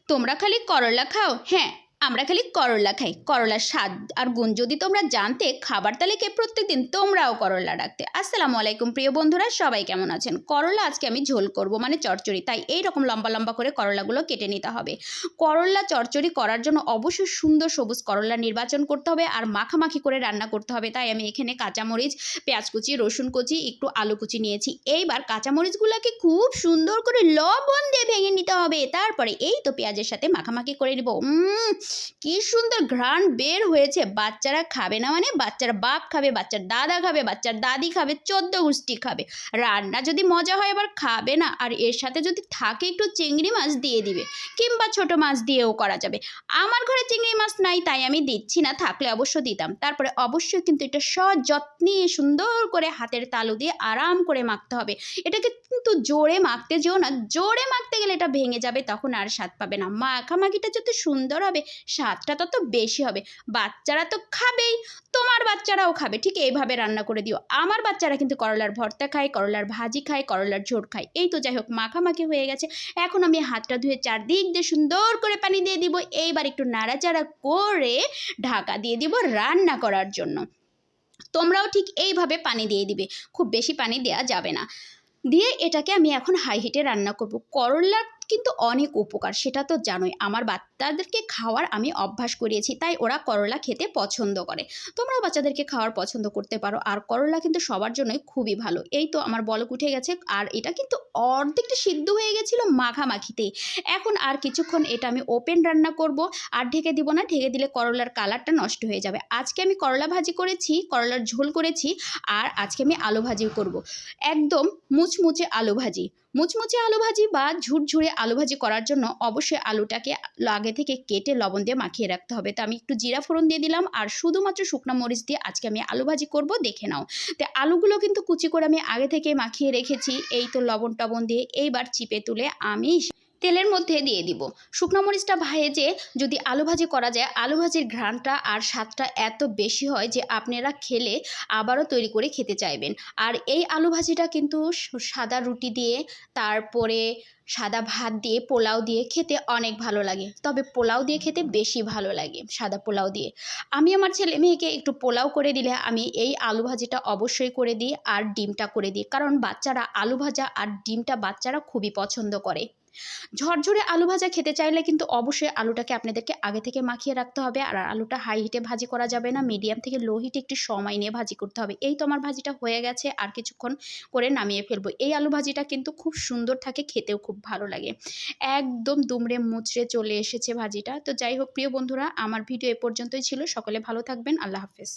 তোমরা খালি করলা খাও? হ্যাঁ, আমরা খালি করলা খাই। করলার স্বাদ আর গুণ যদি তোমরা জানতে, খাবার তালিকায় প্রত্যেকদিন তোমরাও করলা রাখতে। আসসালামু আলাইকুম প্রিয় বন্ধুরা, সবাই কেমন আছেন? করলা আজকে আমি ঝোল করব, মানে চচ্চড়ি। তাই এইরকম লম্বা লম্বা করে করলাগুলো কেটে নিতে হবে। করলা চচ্চড়ি করার জন্য অবশ্যই সুন্দর সবুজ করলা নির্বাচন করতে হবে আর মাখামাখি করে রান্না করতে হবে। তাই আমি এখানে কাঁচামরিচ, পেঁয়াজ কুচি, রসুন কুচি, একটু আলু কুচি নিয়েছি। এইবার কাঁচামরিচগুলোকে খুব সুন্দর করে লবণ দিয়ে ভেঙে নিতে হবে। তারপরে এই তো পেঁয়াজের সাথে মাখামাখি করে নিব। কি সুন্দর ঘ্রাণ বের হয়েছে। বাচ্চারা খাবে না মানে? বাচ্চার বাপ খাবে, বাচ্চার দাদা খাবে, বাচ্চার দাদি খাবে, 14 গোষ্ঠী খাবে। রান্না যদি মজা হয় এবার খাবে না। আর এর সাথে যদি থাকে একটু চিংড়ি মাছ দিয়ে দিবে, কিংবা ছোট মাছ দিয়েও করা যাবে। আমার ঘরে চিংড়ি মাছ নাই তাই আমি দিচ্ছি না, থাকলে অবশ্য দিতাম। তারপরে অবশ্যই কিন্তু এটা সযত্নে সুন্দর করে হাতের তালু দিয়ে আরাম করে মাখতে হবে। এটাকে কিন্তু জোরে মাখতে যেও না, জোরে মাখতে গেলে এটা ভেঙে যাবে, তখন আর স্বাদ পাবে না। মাখামাখিটা যত সুন্দর হবে স্বাদটা তত বেশি হবে। বাচ্চারা তো খাবেই, তোমার বাচ্চারাও খাবে। ঠিক এইভাবে রান্না করে দিও। আমার বাচ্চারা কিন্তু করলার ভর্তা খায়, করলার ভাজি খায়, করলার ঝোল খায়। এই তো যাই হোক, মাখামাখি হয়ে গেছে। এখন আমি হাতটা ধুয়ে চারদিক দিয়ে সুন্দর করে পানি দিয়ে দিব। এইবার একটু নাড়াচাড়া করে ঢাকা দিয়ে দিব রান্না করার জন্য। তোমরাও ঠিক এইভাবে পানি দিয়ে দিবে, খুব বেশি পানি দেওয়া যাবে না। দিয়ে এটাকে আমি এখন হাই হিটে রান্না করব। করলার কিন্তু অনেক উপকার, সেটা তো জানোই। আমার বাচ্চাদেরকে খাওয়ার আমি অভ্যাস করিয়েছি, তাই ওরা করলা খেতে পছন্দ করে। তোমরাও বাচ্চাদেরকে খাওয়ার পছন্দ করতে পারো। আর করলা কিন্তু সবার জন্যই খুবই ভালো। এই তো আমার বলক উঠে গেছে, আর এটা কিন্তু অর্ধেকটা সিদ্ধ হয়ে গেছিলো মাখামাখিতেই। এখন আর কিছুক্ষণ এটা আমি ওপেন রান্না করব। আর ঢেকে দিব না, ঢেকে দিলে করলার কালারটা নষ্ট হয়ে যাবে। আজকে আমি করলা ভাজি করেছি, করলার ঝোল করেছি, আর আজকে আমি আলু ভাজিও করব। একদম মুচমুচে আলু ভাজি। মুচমুচে আলু ভাজি বা ঝুরঝুরে আলু ভাজি করার জন্য অবশ্যই আলুটাকে আগে থেকে কেটে লবণ দিয়ে মাখিয়ে রাখতে হবে। তো আমি একটু জিরা ফোড়ন দিয়ে দিলাম, আর শুধুমাত্র শুকনো মরিচ দিয়ে আজকে আমি আলু ভাজি করব, দেখে নাও। তো আলুগুলো কিন্তু কুচি করে আমি আগে থেকে মাখিয়ে রেখেছি। এই তো লবণ টবণ দিয়ে এইবার চিপে তুলে আমি তেলের মধ্যে দিয়ে দিব। শুকনো মরিচটা ভেজে যদি আলু ভাজি করা যায়, আলু ভাজির ঘ্রাণটা আর স্বাদটা এত বেশি হয় যে আপনারা খেলে আবারও তৈরি করে খেতে চাইবেন। আর এই আলু ভাজিটা কিন্তু সাদা রুটি দিয়ে, তারপরে সাদা ভাত দিয়ে, পোলাও দিয়ে খেতে অনেক ভালো লাগে। তবে পোলাও দিয়ে খেতে বেশি ভালো লাগে, সাদা পোলাও দিয়ে। আমি আমার ছেলে মেয়েকে একটু পোলাও করে দিলে আমি এই আলু ভাজিটা অবশ্যই করে দিই, আর ডিমটা করে দিই। কারণ বাচ্চারা আলু ভাজা আর ডিমটা বাচ্চারা খুবই পছন্দ করে। ঝরঝরে আলু ভাজা খেতে চাইলে কিন্তু অবশ্যই আলুটাকে আপনাদেরকে আগে থেকে মাখিয়ে রাখতে হবে। আর আলুটা হাই হিটে ভাজি করা যাবে না, মিডিয়াম থেকে লো হিটে একটু সময় নিয়ে ভাজি করতে হবে। এই তো আমার ভাজিটা হয়ে গেছে, আর কিছুক্ষণ করে নামিয়ে ফেলবো। এই আলু ভাজিটা কিন্তু খুব সুন্দর থাকে, খেতেও খুব ভালো লাগে। একদম দুমড়ে মুচড়ে চলে এসেছে ভাজিটা। তো যাই হোক প্রিয় বন্ধুরা, আমার ভিডিও এ পর্যন্তই ছিল। সকলে ভালো থাকবেন। আল্লাহ হাফেজ।